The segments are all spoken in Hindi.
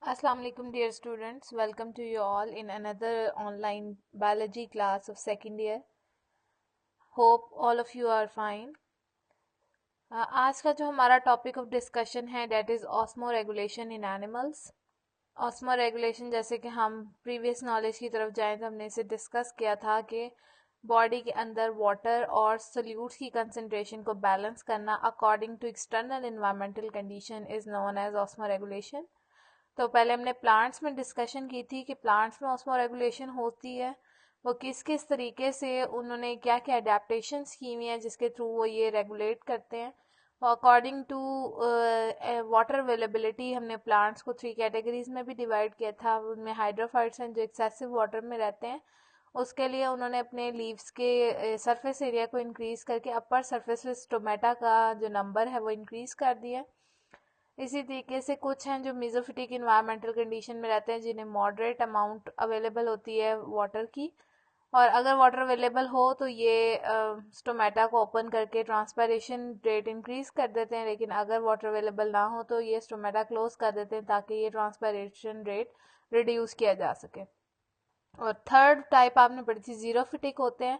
Assalamu alaikum dear students, welcome to you all in another online biology class of second year. Hope all of you are fine. आज का जो हमारा टॉपिक ऑफ डिस्कशन है that is osmo regulation in animals. Osmo regulation जैसे कि हम प्रीवियस नॉलेज की तरफ जाएं तो हमने इसे डिस्कस किया था कि बॉडी के अंदर वाटर और सोल्यूट्स की कंसंट्रेशन को बैलेंस करना according to external environmental condition is known as osmoregulation. तो पहले हमने प्लांट्स में डिस्कशन की थी कि प्लांट्स में ऑस्मो रेगुलेशन होती है, वो किस किस तरीके से उन्होंने क्या क्या अडेप्टेशंस की हुई हैं जिसके थ्रू वो ये रेगुलेट करते हैं. अकॉर्डिंग टू वाटर अवेलेबिलिटी हमने प्लांट्स को 3 कैटेगरीज में भी डिवाइड किया था. उनमें हाइड्रोफाइट्स हैं जो एक्सेसिव वाटर में रहते हैं, उसके लिए उन्होंने अपने लीव्स के सरफेस एरिया को इंक्रीज करके अपर सरफेस स्टोमेटा का जो नंबर है वो इंक्रीज कर दिया. इसी तरीके से कुछ हैं जो मेसोफिटिक इन्वायरमेंटल कंडीशन में रहते हैं जिन्हें मॉडरेट अमाउंट अवेलेबल होती है वाटर की, और अगर वाटर अवेलेबल हो तो ये स्टोमेटा को ओपन करके ट्रांसपायरेशन रेट इंक्रीज कर देते हैं, लेकिन अगर वाटर अवेलेबल ना हो तो ये स्टोमेटा क्लोज कर देते हैं ताकि ये ट्रांसपायरेशन रेट रिड्यूस किया जा सके. और थर्ड टाइप आपने पढ़ी थी जीरोफिटिक होते हैं.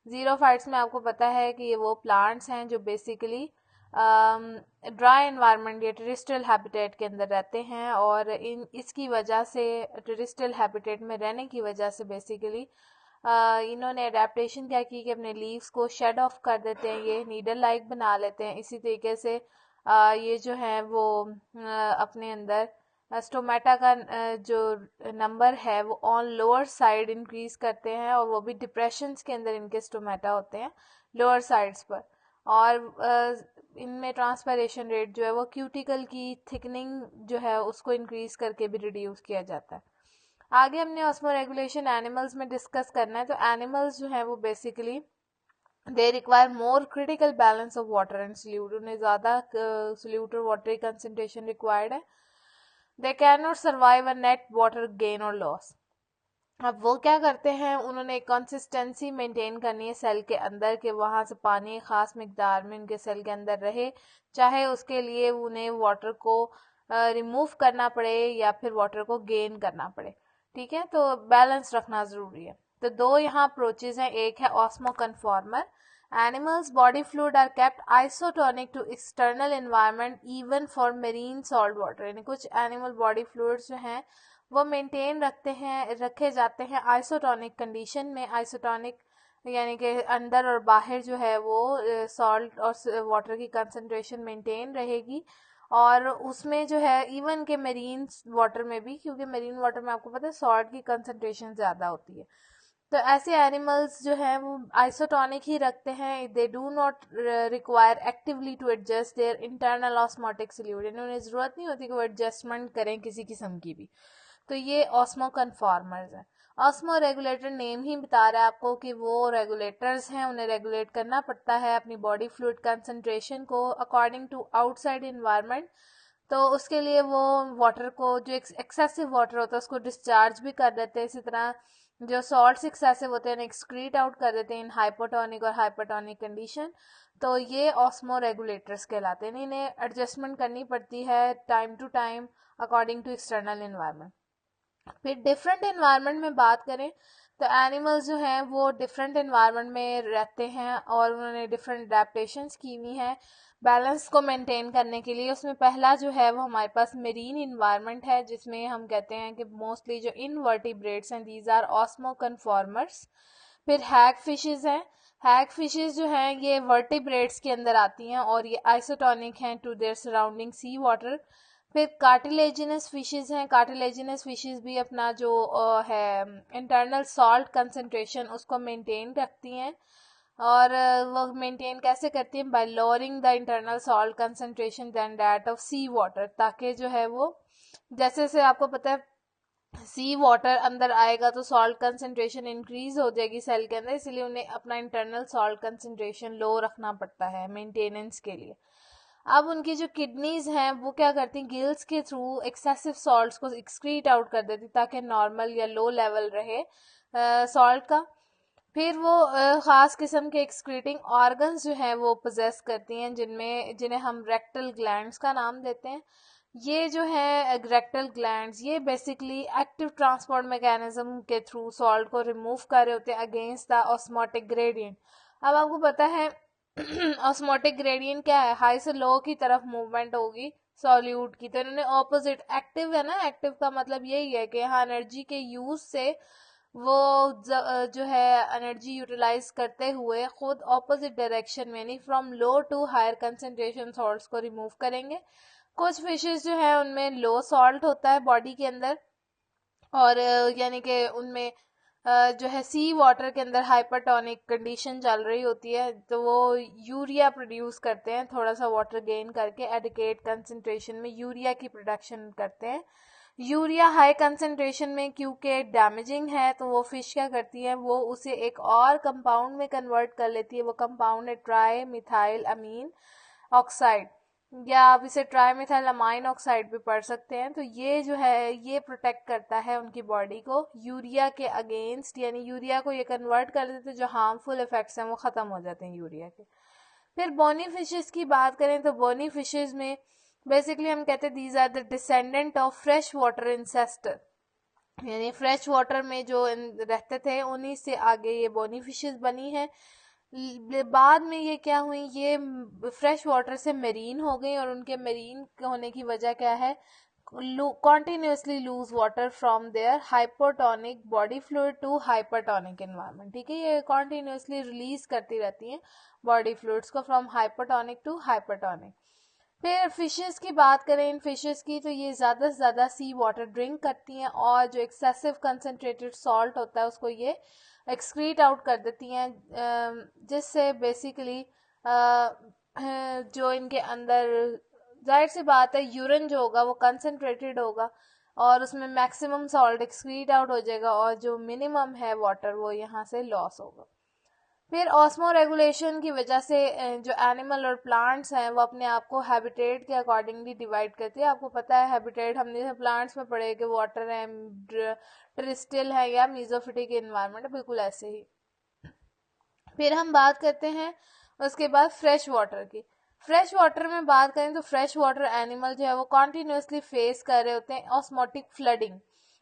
जीरोफाइट्स में आपको पता है कि ये वो प्लांट्स हैं जो बेसिकली ड्राई एनवायरनमेंट या टेरेस्ट्रियल हैबिटेट के अंदर रहते हैं, और इसकी वजह से टेरेस्ट्रियल हैबिटेट में रहने की वजह से बेसिकली इन्होंने अडेप्टेशन क्या की कि अपने लीव्स को शेड ऑफ कर देते हैं, ये नीडल लाइक बना लेते हैं. इसी तरीके से ये जो है वो अपने अंदर स्टोमेटा का जो नंबर है वो ऑन लोअर साइड इंक्रीज करते हैं, और वो भी डिप्रेशंस के अंदर इनके स्टोमेटा होते हैं लोअर साइड्स पर. और इनमें ट्रांसपायरेशन रेट जो है वो क्यूटिकल की थिकनिंग जो है उसको इंक्रीज करके भी रिड्यूस किया जाता है. आगे हमने ऑस्मो रेगुलेशन एनिमल्स में डिस्कस करना है. तो एनिमल्स जो है वो basically they require more critical balance of water and solute. उन्हें ज़्यादा सोल्यूट और वाटर कंसंट्रेशन रिक्वायर्ड है. They can not survive a net water gain और लॉस. अब वो क्या करते हैं, उन्होंने एक कंसिस्टेंसी मेंटेन करनी है सेल के अंदर कि वहां से पानी एक खास मिकदार में उनके सेल के अंदर रहे, चाहे उसके लिए उन्हें वाटर को रिमूव करना पड़े या फिर वाटर को गेन करना पड़े. ठीक है, तो बैलेंस रखना ज़रूरी है. तो दो यहाँ अप्रोचेज हैं. एक है osmoconformer. Animals body fluid are kept isotonic to external environment even for marine salt water. यानी कुछ एनिमल बॉडी फ्लूइड्स जो हैं वो मेंटेन रखे जाते हैं आइसोटोनिक कंडीशन में. आइसोटोनिक यानी कि अंदर और बाहर जो है वो सॉल्ट और वाटर की कंसंट्रेशन मेंटेन रहेगी, और उसमें जो है इवन के मेरीन वाटर में भी, क्योंकि मेरीन वाटर में आपको पता है सॉल्ट की कंसंट्रेशन ज़्यादा होती है. तो ऐसे एनिमल्स जो हैं वो आइसोटोनिक ही रखते हैं. They do not require actively to adjust their internal osmotic solute. उन्हें ज़रूरत नहीं होती कि वो एडजस्टमेंट करें किसी किस्म की भी. तो ये ऑस्मो कन्फॉर्मर्स हैं. ऑस्मो रेगुलेटर नेम ही बता रहा है आपको कि वो रेगुलेटर्स हैं, उन्हें रेगुलेट करना पड़ता है अपनी बॉडी फ्लूइड कंसंट्रेशन को अकॉर्डिंग टू आउटसाइड इन्वायरमेंट. तो उसके लिए वो वाटर को जो एक्सेसिव वाटर होता है उसको डिस्चार्ज भी कर देते हैं. इसी तरह जो सॉल्ट्स एक्सेसिव होते हैं एक्सक्रीट आउट कर देते हैं इन हाइपोटोनिक और हाइपरटोनिक कंडीशन. तो ये ऑस्मो रेगुलेटर्स कहलाते हैं. इन्हें एडजस्टमेंट करनी पड़ती है time to time according to external environment. फिर डिफरेंट एनवायरनमेंट में बात करें तो एनिमल्स जो हैं वो डिफरेंट एनवायरनमेंट में रहते हैं और उन्होंने डिफरेंट अडेप्टेशंस की हुई हैं बैलेंस को मेंटेन करने के लिए. उसमें पहला जो है वो हमारे पास मेरीन इन्वायरमेंट है, जिसमें हम कहते हैं कि मोस्टली जो इनवर्टिब्रेट्स हैं दीज आर ऑस्मो कन्फॉर्मर्स. फिर हैग फिशेज हैं. हैग फिशेज जो हैं ये वर्टिब्रेट्स के अंदर आती हैं और ये आइसोटोनिक हैं to their surrounding sea water. फिर कार्टिलेजिनस फिशेज हैं. कार्टिलेजिनस फिशेज भी अपना जो है इंटरनल सॉल्ट कंसंट्रेशन उसको मेंटेन रखती हैं, और वो मेंटेन कैसे करती हैं, by lowering the internal salt concentration than that of sea water. ताकि जो है वो जैसे जैसे आपको पता है सी वाटर अंदर आएगा तो सॉल्ट कंसंट्रेशन इंक्रीज हो जाएगी सेल के अंदर, इसलिए उन्हें अपना इंटरनल सॉल्ट कंसंट्रेशन लो रखना पड़ता है मेंटेनेंस के लिए. अब उनकी जो किडनीज हैं वो क्या करती हैं, गिल्स के थ्रू एक्सेसिव सॉल्ट्स को एक्सक्रीट आउट कर देती ताकि नॉर्मल या लो लेवल रहे सॉल्ट का. फिर वो ख़ास किस्म के एक्सक्रीटिंग ऑर्गन्स जो हैं वो पोजेस करती हैं जिन्हें हम रेक्टल ग्लैंड्स का नाम देते हैं. ये जो है रेक्टल ग्लैंड्स, ये बेसिकली एक्टिव ट्रांसपोर्ट मैकेनिज्म के थ्रू सॉल्ट को रिमूव कर रहे होते हैं अगेंस्ट द ऑस्मोटिक ग्रेडियंट। अब आपको पता है ऑस्मोटिक ग्रेडियंट क्या है, हाई से लो की तरफ मूवमेंट होगी सॉल्यूट की, तो इन्होंने ऑपोजिट, एक्टिव है ना, एक्टिव का मतलब यही है कि यहाँ एनर्जी के यूज से वो जो है एनर्जी यूटिलाइज करते हुए खुद ऑपोजिट डायरेक्शन में, यानी from low to higher concentration salts को रिमूव करेंगे। कुछ फिशेस जो है उनमें लो सॉल्ट होता है बॉडी के अंदर, और यानी कि उनमें जो है सी वाटर के अंदर हाइपरटोनिक कंडीशन चल रही होती है, तो वो यूरिया प्रोड्यूस करते हैं, थोड़ा सा वाटर गेन करके एडिकेट कंसंट्रेशन में यूरिया की प्रोडक्शन करते हैं। यूरिया हाई कंसंट्रेशन में क्योंकि डैमेजिंग है, तो वो फिश क्या करती है, वो उसे एक और कंपाउंड में कन्वर्ट कर लेती है। वो कंपाउंड है ट्राई मिथाइल अमीन ऑक्साइड, या आप इसे ट्राईमिथाइल अमाइन ऑक्साइड भी पढ़ सकते हैं। तो ये जो है ये प्रोटेक्ट करता है उनकी बॉडी को यूरिया के अगेंस्ट, यानी यूरिया को ये कन्वर्ट कर देते हैं, जो हार्मफुल इफेक्ट्स हैं वो ख़त्म हो जाते हैं यूरिया के। फिर बोनी फिशेस की बात करें तो बोनी फिशेस में बेसिकली हम कहते हैं these are the descendant of fresh water ancestor, यानी फ्रेश वाटर में जो रहते थे उन्हीं से आगे ये बोनी फिशेस बनी है। बाद में ये क्या हुई, ये फ्रेश वाटर से मेरीन हो गई, और उनके मेरीन होने की वजह क्या है, continuously lose water from their hypotonic body fluid to hypertonic environment। ठीक है, ये continuously रिलीज करती रहती हैं बॉडी फ्लूइड्स को फ्रॉम हाइपोटोनिक टू हाइपरटोनिक। फिर फिशेस की बात करें, इन फिशेस की, तो ये ज़्यादा से ज़्यादा सी वाटर ड्रिंक करती हैं, और जो एक्सेसिव कंसनट्रेटेड सॉल्ट होता है उसको ये एक्सक्रीट आउट कर देती हैं, जिससे बेसिकली जो इनके अंदर, जाहिर सी बात है यूरिन जो होगा वो कंसनट्रेटेड होगा, और उसमें मैक्सिमम सॉल्ट एक्सक्रीट आउट हो जाएगा, और जो मिनिमम है वाटर वो यहाँ से लॉस होगा। फिर ऑस्मो रेगुलेशन की वजह से जो एनिमल और प्लांट्स हैं वो अपने आप को हैबिटेट के अकॉर्डिंगली डिवाइड करते हैं। आपको पता है हैबिटेट हमने प्लांट्स में पढ़े कि वाटर है, टेरेस्ट्रियल है, या मीजोफिटिक एनवायरनमेंट, बिल्कुल ऐसे ही। फिर हम बात करते हैं उसके बाद फ्रेश वाटर की। फ्रेश वाटर में बात करें तो फ्रेश वाटर एनिमल जो है वो कॉन्टिन्यूसली फेस कर रहे होते हैं osmotic flooding.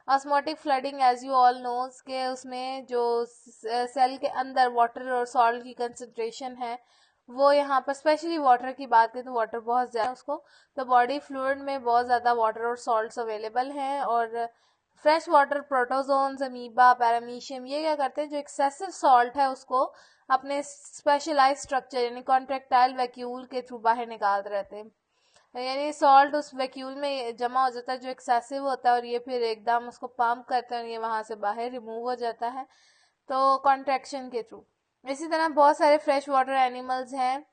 Osmotic flooding as you all knows के उसमें जो सेल के अंदर वाटर और सॉल्ट की कंसंट्रेशन है वो, यहाँ पर स्पेशली वाटर की बात करें तो वाटर बहुत ज़्यादा उसको, तो बॉडी फ्लूइड में बहुत ज़्यादा वाटर और सॉल्ट्स अवेलेबल हैं। और fresh water protozoans, amoeba, paramecium, ये क्या करते हैं, जो एक्सेसिव सॉल्ट है उसको अपने स्पेशलाइज स्ट्रक्चर यानी कॉन्ट्रेक्टाइल वैक्यूल के थ्रू बाहर निकालते रहते हैं, यानी सॉल्ट उस वैक्यूल में जमा हो जाता है जो एक्सेसिव होता है, और ये फिर एकदम उसको पंप करते हैं और ये वहां से बाहर रिमूव हो जाता है, तो कॉन्ट्रैक्शन के थ्रू। इसी तरह बहुत सारे फ्रेश वाटर एनिमल्स हैं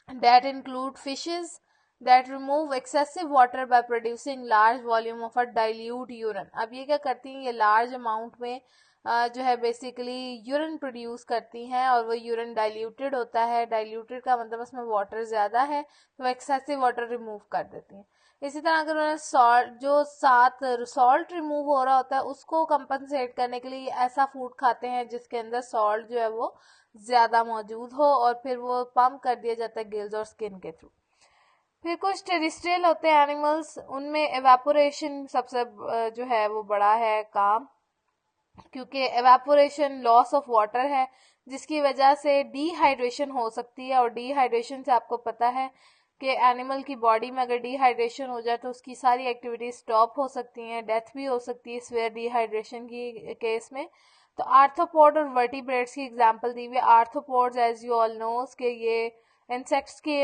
that include fishes that remove excessive water by producing large volume of a dilute urine। अब ये क्या करती हैं, ये लार्ज अमाउंट में जो है बेसिकली यूरिन प्रोड्यूस करती हैं, और वो यूरिन डाइल्यूटेड होता है, डाइल्यूटेड का मतलब उसमें वाटर ज़्यादा है, तो एक्सेसिव वाटर रिमूव कर देती हैं। इसी तरह अगर उन्हें सॉल्ट, जो साथ सॉल्ट रिमूव हो रहा होता है उसको कंपनसेट करने के लिए ऐसा फूड खाते हैं जिसके अंदर सॉल्ट जो है वो ज़्यादा मौजूद हो, और फिर वो पंप कर दिया जाता है गिल्स और स्किन के थ्रू। फिर कुछ टेरेस्ट्रियल होते हैं एनिमल्स, उनमें एवापोरेशन सबसे जो है वो बड़ा है काम, क्योंकि एवापोरेशन लॉस ऑफ वाटर है जिसकी वजह से डिहाइड्रेशन हो सकती है, और डिहाइड्रेशन से आपको पता है कि एनिमल की बॉडी में अगर डिहाइड्रेशन हो जाए तो उसकी सारी एक्टिविटीज स्टॉप हो सकती हैं, डेथ भी हो सकती है सीवियर डिहाइड्रेशन की केस में। तो आर्थ्रोपोड और वर्टिब्रेट्स की एग्जांपल दी हुई है। Arthropods as you all knows के ये इंसेक्ट्स की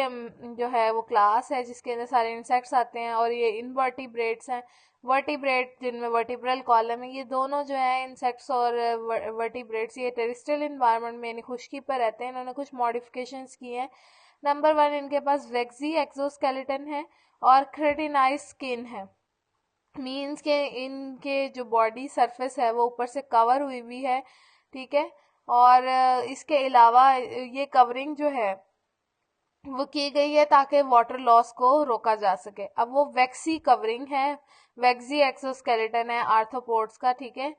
जो है वो क्लास है जिसके अंदर सारे इंसेक्ट्स आते हैं, और ये इनवर्टिब्रेट्स हैं। वर्टिब्रेट जिनमें वर्टिब्रल कॉलम है, ये दोनों जो है इंसेक्ट्स और वर्टिब्रेट्स, ये टेरेस्ट्रियल इन्वायरमेंट में यानी खुश्की पर रहते हैं। इन्होंने कुछ मॉडिफिकेशंस किए हैं। नंबर 1, इनके पास वेक्सी एक्सोस्केलेटन है और क्रेटिनाइज स्किन है, मीन्स के इनके जो बॉडी सरफेस है वो ऊपर से कवर हुई हुई है, ठीक है। और इसके अलावा ये कवरिंग जो है वो की गई है ताकि वाटर लॉस को रोका जा सके। अब वो वैक्सी कवरिंग है, वैक्सी एक्सोस्केलेटन है आर्थ्रोपोड्स का, ठीक है।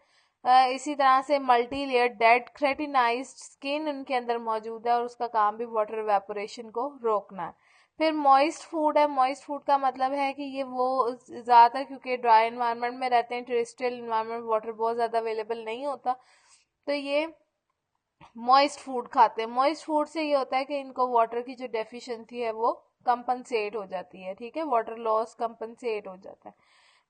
इसी तरह से मल्टी लेयर डेड क्रेटिनाइज्ड स्किन उनके अंदर मौजूद है, और उसका काम भी वाटर वेपोरेशन को रोकना है। फिर मॉइस्ट फूड है, मॉइस्ट फूड का मतलब है कि ये वो ज़्यादातर क्योंकि ड्राई इन्वायरमेंट में रहते हैं, टेरेस्ट्रियल इन्वायरमेंट वाटर बहुत ज़्यादा अवेलेबल नहीं होता, तो ये मॉइस्ट फूड खाते हैं। मॉइस्ट फूड से ये होता है कि इनको वाटर की जो डेफिशिएंसी है वो कंपनसेट हो जाती है, ठीक है, वाटर लॉस कंपनसेट हो जाता है।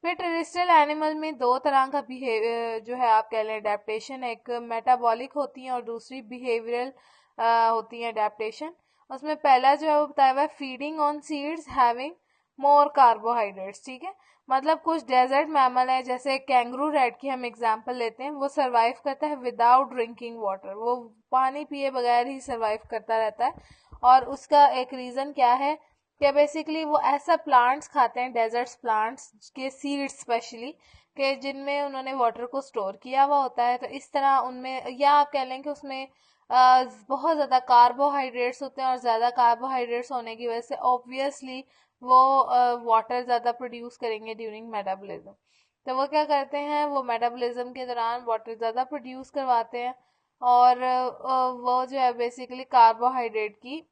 फिर टेरेस्ट्रियल एनिमल में दो तरह का बिहेवियर जो है आप कह लें अडेप्टेशन, एक मेटाबॉलिक होती है और दूसरी बिहेवियरल होती है अडेप्टेशन। उसमें पहला जो है वो बताया हुआ है feeding on seeds having more carbohydrates, ठीक है, मतलब कुछ डेजर्ट मैमल है जैसे कैंगरू रैट की हम एग्जांपल लेते हैं, वो सरवाइव करता है विदाउट ड्रिंकिंग वाटर, वो पानी पिए बगैर ही सरवाइव करता रहता है। और उसका एक रीजन क्या है कि बेसिकली वो ऐसा प्लांट्स खाते हैं, डेजर्ट्स प्लांट्स के सीड्स स्पेशली, कि जिनमें उन्होंने वाटर को स्टोर किया हुआ होता है, तो इस तरह उनमें, या आप कह लें कि उसमें बहुत ज़्यादा कार्बोहाइड्रेट्स होते हैं, और ज़्यादा कार्बोहाइड्रेट्स होने की वजह से ऑब्वियसली वो वाटर ज़्यादा प्रोड्यूस करेंगे ड्यूरिंग मेटाबॉलिज्म। तो वो क्या करते हैं, वो मेटाबॉलिज्म के दौरान वाटर ज़्यादा प्रोड्यूस करवाते हैं, और वो जो है बेसिकली कार्बोहाइड्रेट की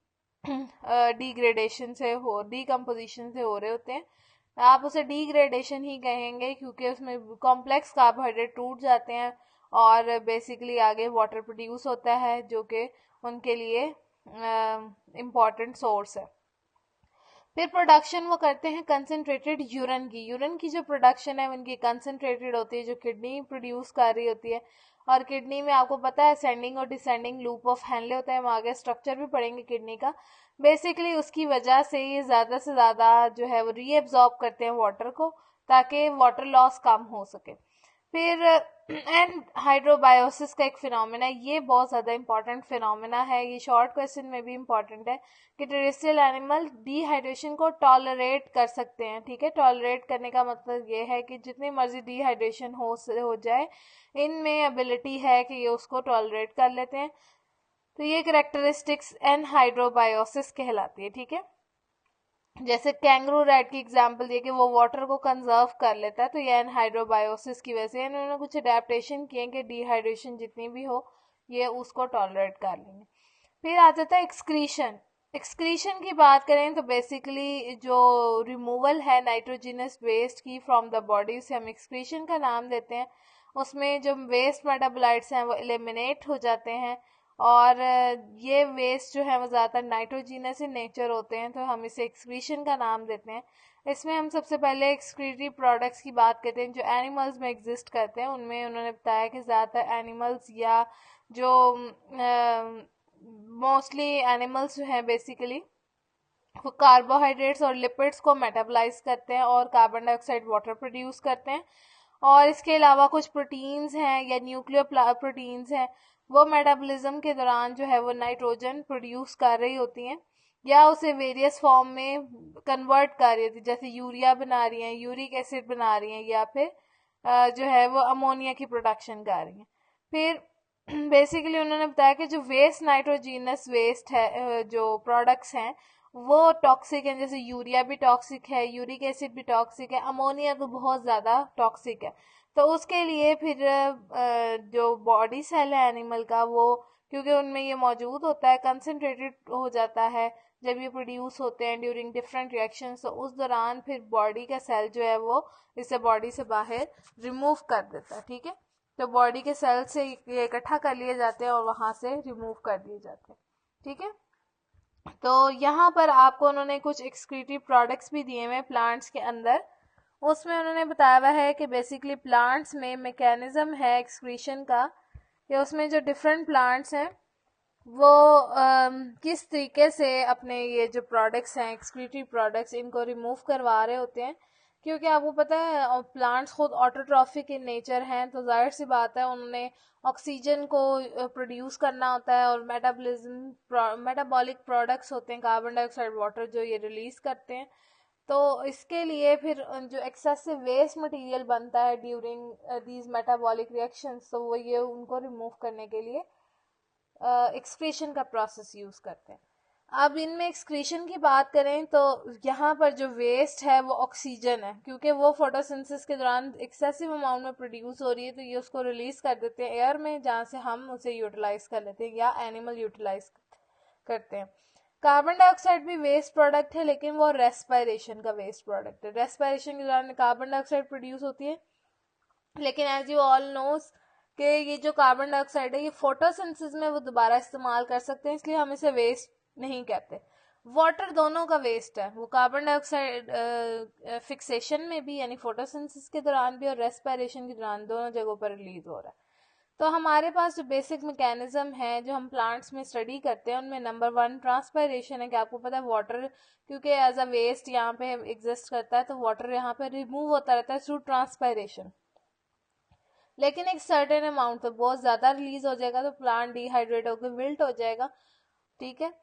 डिग्रेडेशन से हो डिकम्पोजिशन से हो रहे होते हैं। आप उसे डिग्रेडेशन ही कहेंगे क्योंकि उसमें कॉम्प्लेक्स कार्बोहाइड्रेट टूट जाते हैं और बेसिकली आगे वाटर प्रोड्यूस होता है जो कि उनके लिए इम्पॉर्टेंट सोर्स है। फिर प्रोडक्शन वो करते हैं कंसनट्रेटेड यूरिन की जो प्रोडक्शन है उनकी कंसनट्रेटेड होती है, जो किडनी प्रोड्यूस कर रही होती है। और किडनी में आपको पता है असेंडिंग और डिसेंडिंग लूप ऑफ हेनले होता है, हम आगे स्ट्रक्चर भी पढ़ेंगे किडनी का। बेसिकली उसकी वजह से ये ज़्यादा से ज़्यादा जो है वो रीएब्जॉर्ब करते हैं वाटर को, ताकि वाटर लॉस कम हो सके। फिर एंड हाइड्रोबायोसिस का एक फिनोमेना है, ये बहुत ज़्यादा इंपॉर्टेंट फिनोमेना है, ये शॉर्ट क्वेश्चन में भी इंपॉर्टेंट है कि टेरेस्ट्रियल एनिमल डिहाइड्रेशन को टॉलरेट कर सकते हैं, ठीक है। टॉलरेट करने का मतलब ये है कि जितनी मर्जी डिहाइड्रेशन हो जाए, इनमें एबिलिटी है कि ये उसको टॉलरेट कर लेते हैं। तो ये करेक्टरिस्टिक्स एनहाइड्रोबायोसिस कहलाती है, ठीक है। जैसे कैंगरू रैट की एग्जांपल दिए कि वो वाटर को कंजर्व कर लेता है, तो ये एनहाइड्रोबायोसिस की वजह से इन्होंने कुछ अडेप्टेशन किए कि डिहाइड्रेशन जितनी भी हो ये उसको टॉलरेट कर लेंगे। फिर आ जाता है एक्सक्रीशन। एक्सक्रीशन की बात करें तो बेसिकली जो रिमूवल है नाइट्रोजिनस वेस्ट की फ्रॉम द बॉडी, उसे हम एक्सक्रीशन का नाम देते हैं। उसमें जो वेस्ट मेटाबोलाइट्स हैं वो एलिमिनेट हो जाते हैं, और ये वेस्ट जो है वो ज़्यादातर नाइट्रोजीनस इन नेचर होते हैं, तो हम इसे एक्सक्रीशन का नाम देते हैं। इसमें हम सबसे पहले एक्सक्रीटरी प्रोडक्ट्स की बात करते हैं जो एनिमल्स में एग्जिस्ट करते हैं। उनमें उन्होंने बताया कि ज़्यादातर एनिमल्स या जो मोस्टली एनिमल्स जो हैं बेसिकली वो कार्बोहाइड्रेट्स और लिपिड्स को मेटाबोलाइज करते हैं और कार्बन डाइऑक्साइड वाटर प्रोड्यूस करते हैं। और इसके अलावा कुछ प्रोटीन्स हैं या न्यूक्लियर प्रोटीन्स हैं, वो मेटाबॉलिज्म के दौरान जो है वो नाइट्रोजन प्रोड्यूस कर रही होती हैं या उसे वेरियस फॉर्म में कन्वर्ट कर रही होती है, जैसे यूरिया बना रही हैं, यूरिक एसिड बना रही हैं, या फिर जो है वो अमोनिया की प्रोडक्शन कर रही हैं। फिर बेसिकली उन्होंने बताया कि जो वेस्ट नाइट्रोजीनस वेस्ट है जो प्रोडक्ट्स हैं वो टॉक्सिक हैं, जैसे यूरिया भी टॉक्सिक है, यूरिक एसिड भी टॉक्सिक है, अमोनिया तो बहुत ज़्यादा टॉक्सिक है। तो उसके लिए फिर जो बॉडी सेल है एनिमल का वो, क्योंकि उनमें ये मौजूद होता है, कंसनट्रेटेड हो जाता है जब ये प्रोड्यूस होते हैं ड्यूरिंग डिफरेंट रिएक्शंस, तो उस दौरान फिर बॉडी का सेल जो है वो इसे बॉडी से बाहर रिमूव कर देता है, ठीक है। तो बॉडी के सेल से ये इकट्ठा कर लिए जाते हैं और वहां से रिमूव कर दिए जाते हैं, ठीक है। तो यहाँ पर आपको उन्होंने कुछ एक्सक्रीटरी प्रोडक्ट्स भी दिए हुए प्लांट्स के अंदर। उसमें उन्होंने बताया हुआ है कि बेसिकली प्लांट्स में मैकेनिज्म है एक्सक्रीशन का, या उसमें जो डिफरेंट प्लांट्स हैं वो किस तरीके से अपने ये जो प्रोडक्ट्स हैं एक्सक्रीटरी प्रोडक्ट्स इनको रिमूव करवा रहे होते हैं। क्योंकि आपको पता है प्लांट्स खुद ऑटोट्रॉफिक इन नेचर हैं, तो जाहिर सी बात है उन्होंने ऑक्सीजन को प्रोड्यूस करना होता है, और मेटाबॉलिक प्रोडक्ट्स होते हैं कार्बन डाइऑक्साइड वाटर जो ये रिलीज करते हैं। तो इसके लिए फिर जो एक्सेसिव वेस्ट मटेरियल बनता है ड्यूरिंग दीज मेटाबॉलिक रिएक्शंस, तो वो ये उनको रिमूव करने के लिए एक्सक्रीशन का प्रोसेस यूज करते हैं। अब इनमें एक्सक्रीशन की बात करें तो यहाँ पर जो वेस्ट है वो ऑक्सीजन है, क्योंकि वो फोटोसिंथेसिस के दौरान एक्सेसिव अमाउंट में प्रोड्यूस हो रही है, तो ये उसको रिलीज कर देते हैं एयर में, जहाँ से हम उसे यूटिलाइज कर लेते हैं या एनिमल यूटिलाइज करते हैं। कार्बन डाइऑक्साइड भी वेस्ट प्रोडक्ट है, लेकिन वो रेस्पिरेशन का वेस्ट प्रोडक्ट है। रेस्पिरेशन के दौरान कार्बन डाइऑक्साइड प्रोड्यूस होती है, लेकिन एज यू ऑल नोस कि ये जो कार्बन डाइऑक्साइड है ये फोटोसिंथेसिस में वो दोबारा इस्तेमाल कर सकते हैं, इसलिए हम इसे वेस्ट नहीं कहते। वाटर दोनों का वेस्ट है, वो कार्बन डाइऑक्साइड फिक्सेशन में भी यानी फोटोसिंथेसिस के दौरान भी और रेस्पिरेशन के दौरान दोनों जगहों पर रिलीज हो रहा है। तो हमारे पास जो बेसिक मैकेनिज्म है जो हम प्लांट्स में स्टडी करते हैं उनमें नंबर 1 ट्रांसपायरेशन है, कि आपको पता है वाटर क्योंकि एज अ वेस्ट यहाँ पे एग्जिस्ट करता है, तो वाटर यहाँ पे रिमूव होता रहता है थ्रू ट्रांसपायरेशन, लेकिन एक सर्टेन अमाउंट तो बहुत ज्यादा रिलीज हो जाएगा तो प्लांट डिहाइड्रेट होकर विल्ट हो जाएगा। ठीक है,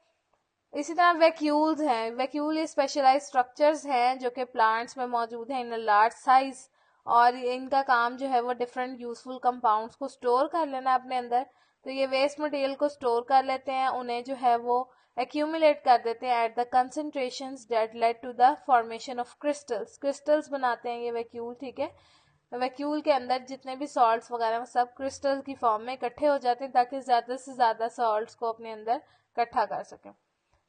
इसी तरह वैक्यूल्स हैं। वैक्यूल ये स्पेशलाइज स्ट्रक्चर्स हैं जो कि प्लांट्स में मौजूद हैं इन लार्ज साइज, और इनका काम जो है वो डिफरेंट यूजफुल कंपाउंड्स को स्टोर कर लेना अपने अंदर। तो ये वेस्ट मटेरियल को स्टोर कर लेते हैं, उन्हें जो है वो एक्यूमुलेट कर देते हैं at the concentrations that led to the formation of crystals. Crystals बनाते हैं ये वैक्यूल। ठीक है, वैक्यूल के अंदर जितने भी सॉल्ट्स वगैरह सब क्रिस्टल की फॉर्म में इकट्ठे हो जाते हैं ताकि ज्यादा से ज्यादा सॉल्ट्स को अपने अंदर इकट्ठा कर सकें।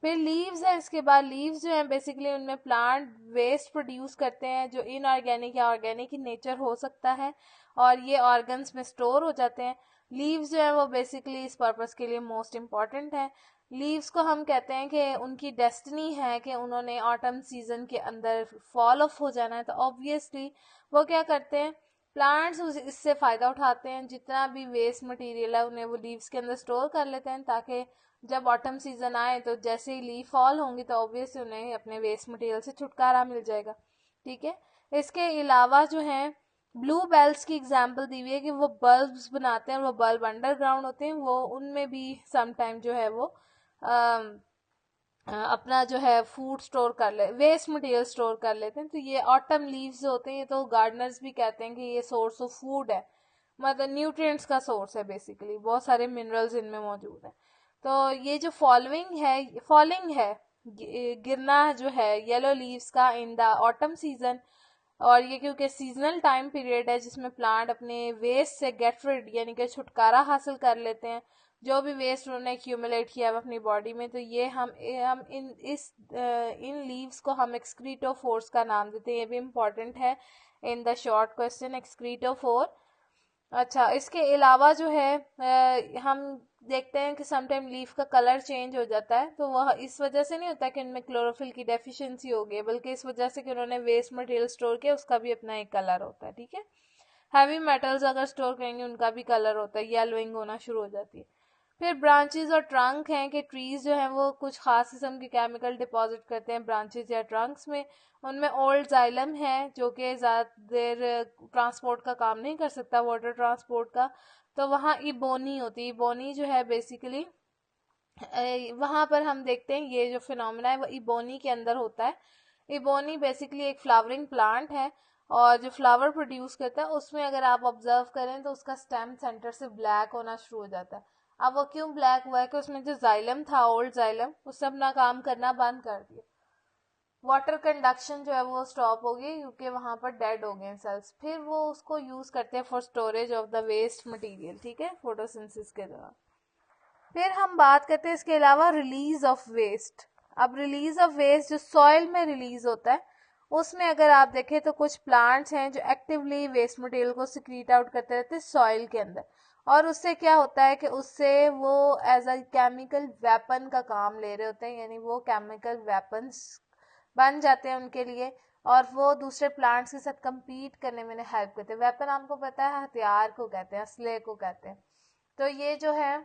फिर लीव्स है, इसके बाद लीव्स जो है बेसिकली उनमें प्लांट वेस्ट प्रोड्यूस करते हैं जो इनऑर्गेनिक या ऑर्गेनिक in नेचर हो सकता है, और ये ऑर्गन्स में स्टोर हो जाते हैं। लीव्स जो है वो बेसिकली इस पर्पस के लिए मोस्ट इम्पॉर्टेंट है। लीव्स को हम कहते हैं कि उनकी डेस्टिनी है कि उन्होंने ऑटम सीजन के अंदर फॉल ऑफ हो जाना है, तो ऑब्वियसली वो क्या करते हैं, प्लांट्स इससे फ़ायदा उठाते हैं, जितना भी वेस्ट मटेरियल है उन्हें वो लीव्स के अंदर स्टोर कर लेते हैं ताकि जब ऑटम सीजन आए तो जैसे ही लीफ फॉल होंगी तो ऑब्वियसली उन्हें अपने वेस्ट मटेरियल से छुटकारा मिल जाएगा। ठीक है, इसके अलावा जो है ब्लू बेल्स की एग्जांपल दी हुई है कि वो बल्ब्स बनाते हैं, वो बल्ब अंडरग्राउंड होते हैं, वो उनमें भी समटाइम जो है वो अपना जो है फूड स्टोर कर ले, वेस्ट मटेरियल स्टोर कर लेते हैं। तो ये ऑटम लीव्स होते हैं, ये तो गार्डनर्स भी कहते हैं कि ये सोर्स ऑफ फूड है, मतलब न्यूट्रिएंट्स का सोर्स है, बेसिकली बहुत सारे मिनरल्स इनमें मौजूद हैं। तो ये जो फॉलिंग है गिरना जो है येलो लीव्स का इन द ऑटम सीजन, और ये क्योंकि सीजनल टाइम पीरियड है जिसमें प्लांट अपने वेस्ट से गेट रिड यानी कि छुटकारा हासिल कर लेते हैं, जो भी वेस्ट उन्होंने एक्यूमुलेट किया है अपनी बॉडी में, तो ये हम इन लीव्स को हम एक्सक्रीटोफोर्स का नाम देते हैं। ये भी इम्पोर्टेंट है इन द शॉर्ट क्वेश्चन, एक्सक्रीटोफोर। अच्छा, इसके अलावा जो है हम देखते हैं कि समटाइम लीफ का कलर चेंज हो जाता है, तो वह इस वजह से नहीं होता कि इनमें क्लोरोफिल की डेफिशिएंसी हो गई, बल्कि इस वजह से कि उन्होंने वेस्ट मटेरियल स्टोर किया, उसका भी अपना एक कलर होता है। ठीक है, हैवी मेटल्स अगर स्टोर करेंगे उनका भी कलर होता है, येलोइंग होना शुरू हो जाती है। फिर ब्रांचेस और ट्रंक हैं कि ट्रीज जो हैं वो कुछ खास किस्म के केमिकल डिपॉजिट करते हैं ब्रांचेस या ट्रंक्स में। उनमें ओल्ड जाइलम है जो कि ज़्यादा देर ट्रांसपोर्ट का काम नहीं कर सकता, वाटर ट्रांसपोर्ट का, तो वहाँ इबोनी होती है। इबोनी जो है बेसिकली वहाँ पर हम देखते हैं ये जो फिनोमेना है वो इबोनी के अंदर होता है। इबोनी बेसिकली एक फ्लावरिंग प्लांट है, और जो फ्लावर प्रोड्यूस करता है उसमें अगर आप ऑब्जर्व करें तो उसका स्टेम सेंटर से ब्लैक होना शुरू हो जाता है। अब वो क्यों ब्लैक हुआ है कि उसमें जो जाइलम था, ओल्ड जाइलम, उससे अपना काम करना बंद कर दिया, वाटर कंडक्शन जो है वो स्टॉप हो गई क्योंकि वहां पर डेड हो गए सेल्स। फिर वो उसको यूज करते हैं for storage of the waste material. ठीक है, फोटोसिंथेसिस के दौरान। फिर हम बात करते हैं इसके अलावा रिलीज ऑफ वेस्ट। अब रिलीज ऑफ वेस्ट जो सॉइल में रिलीज होता है उसमें अगर आप देखें तो कुछ प्लांट्स हैं जो एक्टिवली वेस्ट मटेरियल को सिक्रीट आउट करते रहते हैं सॉइल के अंदर, और उससे क्या होता है कि उससे वो एज अ केमिकल वेपन का काम ले रहे होते हैं, यानी वो केमिकल वेपन्स बन जाते हैं उनके लिए, और वो दूसरे प्लांट्स के साथ compete करने में हेल्प करते हैं। वेपन आपको पता है हथियार को कहते हैं, असले को कहते हैं। तो ये जो है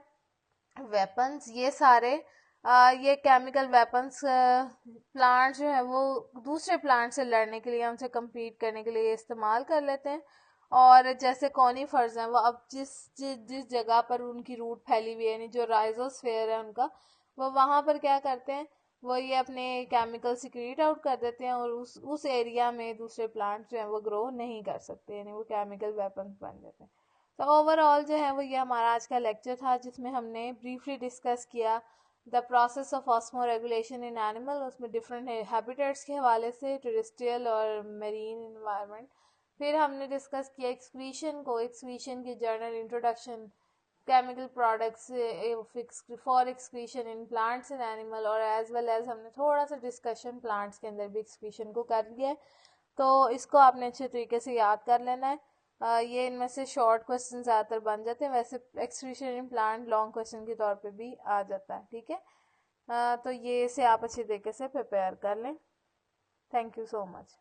वेपन्स, ये सारे ये केमिकल वेपन्स प्लांट जो है वो दूसरे प्लांट से लड़ने के लिए, उनसे compete करने के लिए इस्तेमाल कर लेते हैं। और जैसे कॉनिफर्स हैं वो अब जिस जगह पर उनकी रूट फैली हुई है, यानी जो राइजोस्फेयर है उनका, वो वहाँ पर क्या करते हैं, वो ये अपने केमिकल सिक्रीट आउट कर देते हैं, और उस एरिया में दूसरे प्लांट जो है वो ग्रो नहीं कर सकते, यानी वो केमिकल वेपन्स बन जाते हैं। तो ओवरऑल जो है वो ये हमारा आज का लेक्चर था जिसमें हमने ब्रीफली डिस्कस किया the process of osmo regulation in animal, उसमें डिफरेंट हैबिटेट्स के हवाले से टेरेस्ट्रियल और मेरीन इन्वायरमेंट। फिर हमने डिस्कस किया एक्सक्रीशन को, एक्सक्रीशन की journal introduction chemical products for excretion in plants and animal, और एज वेल एज हमने थोड़ा सा डिस्कशन प्लांट्स के अंदर भी एक्सक्रीशन को कर लिया है। तो इसको आपने अच्छे तरीके से याद कर लेना है। ये इनमें से शॉर्ट क्वेश्चन ज़्यादातर बन जाते हैं, वैसे excretion in plant long question के तौर पे भी आ जाता है, ठीक है। तो ये से आप अच्छे तरीके से प्रिपेयर कर लें। Thank you so much.